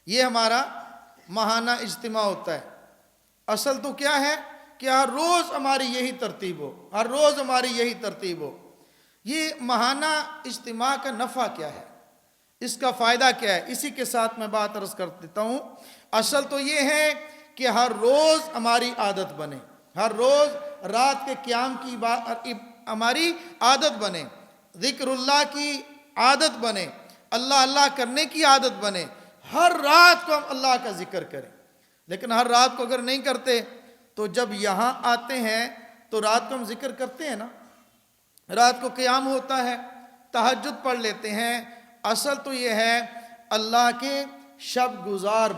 یہ ہمارا ماہانہ اجتماع ہوتا ہے۔ اصل تو کیا ہے کہ ہر روز ہماری یہی ترتیب ہو، ہر روز ہماری یہی ترتیب ہو۔ یہ ماہانہ اجتماع کا نفع کیا ہے، اس کا فائدہ کیا ہے، اسی کے ساتھ میں بات عرض کر دیتا ہوں۔ اصل تو یہ ہے کہ ہر روز ہماری عادت بنے، ہر روز رات کے قیام کی ہماری عادت بنے، ذکر اللہ کی عادت بنے، اللہ اللہ کرنے کی عادت بنے، ہر رات کو ہم اللہ کا ذکر کریں۔ لیکن ہر رات کو اگر نہیں کرتے تو جب یہاں آتے ہیں تو رات کو ہم ذکر کرتے ہیں نا، رات کو قیام ہوتا ہے، تہجد پڑھ لیتے ہیں۔ اصل تو یہ ہے اللہ کے شب گزار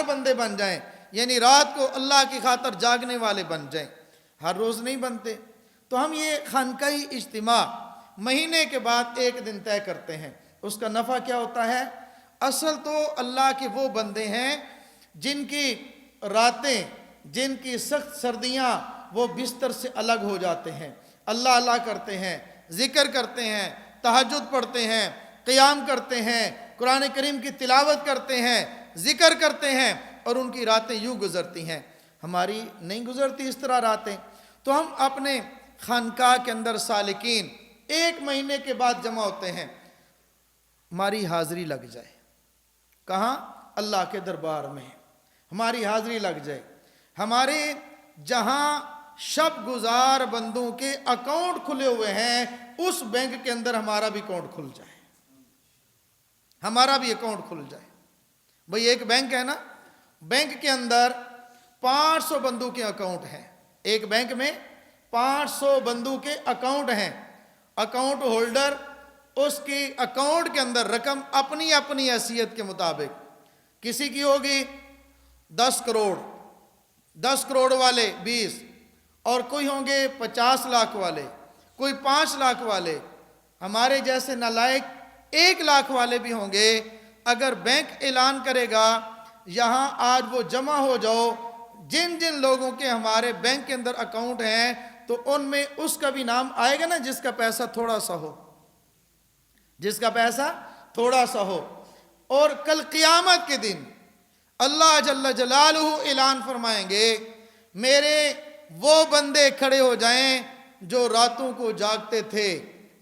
بندے بن جائیں، یعنی رات کو اللہ کی خاطر جاگنے والے بن جائیں، ہر روز نہیں بنتے۔ تو ہم یہ خانقاہی اجتماع مہینے کے بعد ایک دن طے کرتے ہیں۔ اس کا نفع کیا ہوتا ہے؟ اصل تو اللہ کے وہ بندے ہیں جن کی راتیں، جن کی سخت سردیاں وہ بستر سے الگ ہو جاتے ہیں، اللہ اللہ کرتے ہیں، ذکر کرتے ہیں، تہجد پڑھتے ہیں، قیام کرتے ہیں، قرآن کریم کی تلاوت کرتے ہیں، ذکر کرتے ہیں، اور ان کی راتیں یوں گزرتی ہیں۔ ہماری نہیں گزرتی اس طرح راتیں۔ تو ہم اپنے خانقاہ کے اندر سالکین ایک مہینے کے بعد جمع ہوتے ہیں، ہماری حاضری لگ جائے۔ کہاں؟ اللہ کے دربار میں ہماری حاضری لگ جائے۔ ہمارے جہاں شب گزار بندوں کے اکاؤنٹ کھلے ہوئے ہیں، اس بینک کے اندر ہمارا بھی اکاؤنٹ کھل جائے، ہمارا بھی اکاؤنٹ کھل جائے۔ بھئی ایک بینک ہے نا، بینک کے اندر 500 بندوں کے اکاؤنٹ ہیں، ایک بینک میں 500 بندوں کے اکاؤنٹ ہیں۔ اکاؤنٹ ہولڈر اس کی اکاؤنٹ کے اندر رقم اپنی اپنی حیثیت کے مطابق، کسی کی ہوگی 10 کروڑ، 10 کروڑ والے 20، اور کوئی ہوں گے 50 لاکھ والے، کوئی 5 لاکھ والے، ہمارے جیسے نالائق 1 لاکھ والے بھی ہوں گے۔ اگر بینک اعلان کرے گا یہاں آج وہ جمع ہو جاؤ، جن جن لوگوں کے ہمارے بینک کے اندر اکاؤنٹ ہیں، تو ان میں اس کا بھی نام آئے گا نا جس کا پیسہ تھوڑا سا ہو، جس کا پیسہ تھوڑا سا ہو۔ اور کل قیامت کے دن اللہ جل جلالہ اعلان فرمائیں گے، میرے وہ بندے کھڑے ہو جائیں جو راتوں کو جاگتے تھے،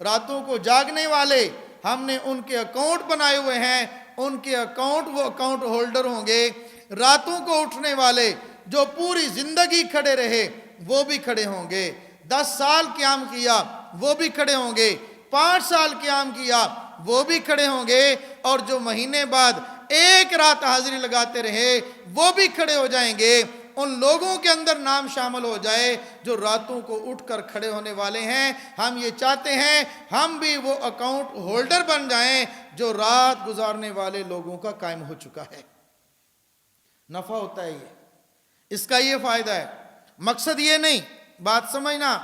راتوں کو جاگنے والے ہم نے ان کے اکاؤنٹ بنائے ہوئے ہیں، ان کے اکاؤنٹ وہ اکاؤنٹ ہولڈر ہوں گے۔ راتوں کو اٹھنے والے جو پوری زندگی کھڑے رہے وہ بھی کھڑے ہوں گے، 10 سال قیام کیا وہ بھی کھڑے ہوں گے، 5 سال قیام کیا وہ بھی کھڑے ہوں گے، اور جو مہینے بعد ایک رات حاضری لگاتے رہے وہ بھی کھڑے ہو جائیں گے۔ ان لوگوں کے اندر نام شامل ہو جائے جو راتوں کو اٹھ کر کھڑے ہونے والے ہیں۔ ہم یہ چاہتے ہیں ہم بھی وہ اکاؤنٹ ہولڈر بن جائیں جو رات گزارنے والے لوگوں کا قائم ہو چکا ہے۔ نفع ہوتا ہے اس کا، یہ فائدہ ہے۔ مقصد یہ نہیں، بات سمجھنا،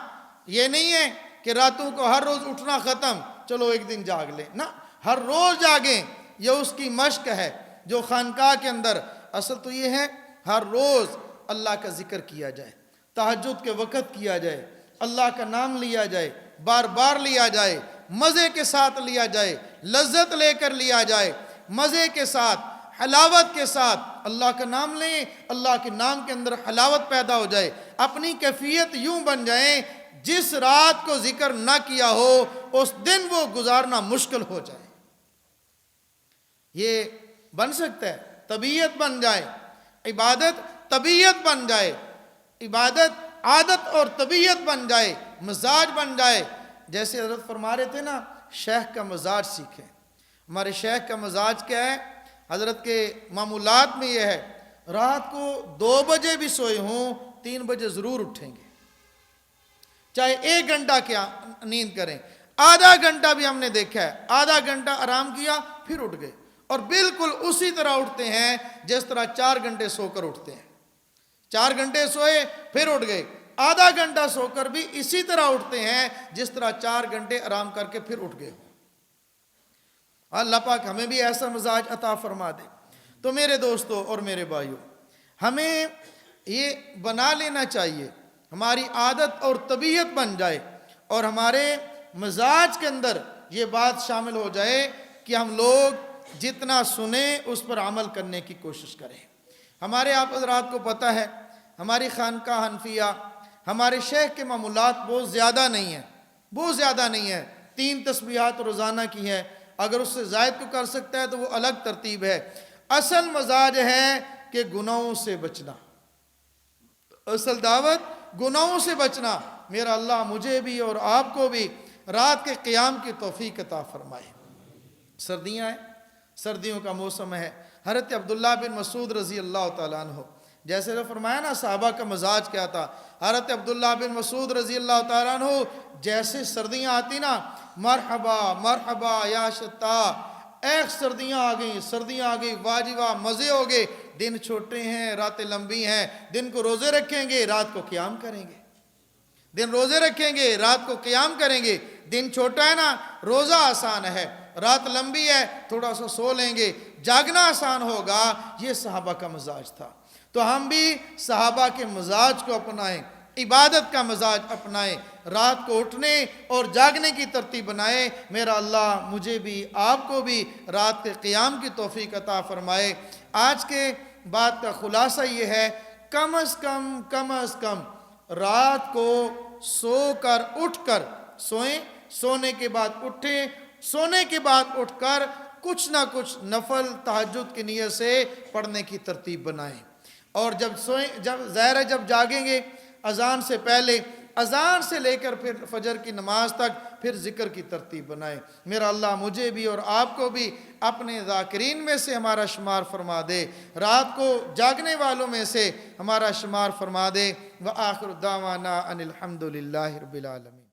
یہ نہیں ہے کہ راتوں کو ہر روز اٹھنا ختم، چلو ایک دن جاگ لیں، نہ، ہر روز جاگیں، یہ اس کی مشق ہے جو خانقاہ کے اندر۔ اصل تو یہ ہے ہر روز اللہ کا ذکر کیا جائے، تہجد کے وقت کیا جائے، اللہ کا نام لیا جائے، بار بار لیا جائے، مزے کے ساتھ لیا جائے، لذت لے کر لیا جائے، مزے کے ساتھ، حلاوت کے ساتھ اللہ کا نام لیں، اللہ کے نام کے اندر حلاوت پیدا ہو جائے، اپنی کیفیت یوں بن جائیں جس رات کو ذکر نہ کیا ہو اس دن وہ گزارنا مشکل ہو جائے۔ یہ بن سکتا ہے، طبیعت بن جائے، عبادت طبیعت بن جائے، عبادت عادت اور طبیعت بن جائے، مزاج بن جائے۔ جیسے حضرت فرما رہے تھے نا، شیخ کا مزاج سیکھیں۔ ہمارے شیخ کا مزاج کیا ہے؟ حضرت کے معمولات میں یہ ہے، رات کو 2 بجے بھی سوئے ہوں 3 بجے ضرور اٹھیں گے، چاہے 1 گھنٹہ کیا نیند کریں، آدھا گھنٹہ بھی ہم نے دیکھا ہے، آدھا گھنٹہ آرام کیا پھر اٹھ گئے، اور بالکل اسی طرح اٹھتے ہیں جس طرح 4 گھنٹے سو کر اٹھتے ہیں۔ 4 گھنٹے سوئے پھر اٹھ گئے، آدھا گھنٹہ سو کر بھی اسی طرح اٹھتے ہیں جس طرح 4 گھنٹے آرام کر کے پھر اٹھ گئے۔ اللہ پاک ہمیں بھی ایسا مزاج عطا فرما دے۔ تو میرے دوستو اور میرے بھائیوں، ہمیں یہ بنا لینا چاہیے، ہماری عادت اور طبیعت بن جائے، اور ہمارے مزاج کے اندر یہ بات شامل ہو جائے کہ ہم لوگ جتنا سنیں اس پر عمل کرنے کی کوشش کریں۔ ہمارے آپ حضرات کو پتہ ہے ہماری خانقاہ حنفیہ ہمارے شیخ کے معمولات بہت زیادہ نہیں ہیں، بہت زیادہ نہیں ہے۔ 3 تسبیحات روزانہ کی ہے، اگر اس سے زائد کو کر سکتا ہے تو وہ الگ ترتیب ہے۔ اصل مزاج ہے کہ گناہوں سے بچنا، اصل دعوت گناہوں سے بچنا۔ میرا اللہ مجھے بھی اور آپ کو بھی رات کے قیام کی توفیق عطا فرمائے۔ سردیاں ہیں، سردیوں کا موسم ہے۔ حضرت عبداللہ بن مسعود رضی اللہ تعالیٰ عنہ، جیسے نے فرمایا نا صحابہ کا مزاج کیا تھا، حضرت عبداللہ بن مسعود رضی اللہ تعالیٰ عنہ جیسے سردیاں آتی نا، مرحبا مرحبا یا شتا، ایک سردیاں آ گئیں، سردیاں آ گئیں، واہ جی واہ، مزے ہو گئے۔ دن چھوٹے ہیں، راتیں لمبی ہیں، دن کو روزے رکھیں گے، رات کو قیام کریں گے، دن روزے رکھیں گے، رات کو قیام کریں گے۔ دن چھوٹا ہے نا، روزہ آسان ہے، رات لمبی ہے، تھوڑا سا سو لیں گے، جاگنا آسان ہوگا۔ یہ صحابہ کا مزاج تھا، تو ہم بھی صحابہ کے مزاج کو اپنائیں، عبادت کا مزاج اپنائیں، رات کو اٹھنے اور جاگنے کی ترتیب بنائیں۔ میرا اللہ مجھے بھی آپ کو بھی رات کے قیام کی توفیق عطا فرمائے۔ آج کے بات کا خلاصہ یہ ہے، کم از کم رات کو سو کر اٹھ کر سوئیں، سونے کے بعد اٹھیں، سونے کے بعد اٹھ کر کچھ نہ کچھ نفل تہجد کی نیت سے پڑھنے کی ترتیب بنائیں۔ اور جب سوئیں، جب جاگیں گے اذان سے پہلے، اذان سے لے کر پھر فجر کی نماز تک پھر ذکر کی ترتیب بنائیں۔ میرا اللہ مجھے بھی اور آپ کو بھی اپنے ذاکرین میں سے ہمارا شمار فرما دے، رات کو جاگنے والوں میں سے ہمارا شمار فرما دے۔ وآخر دعوانا ان الحمد للہ رب العالمین۔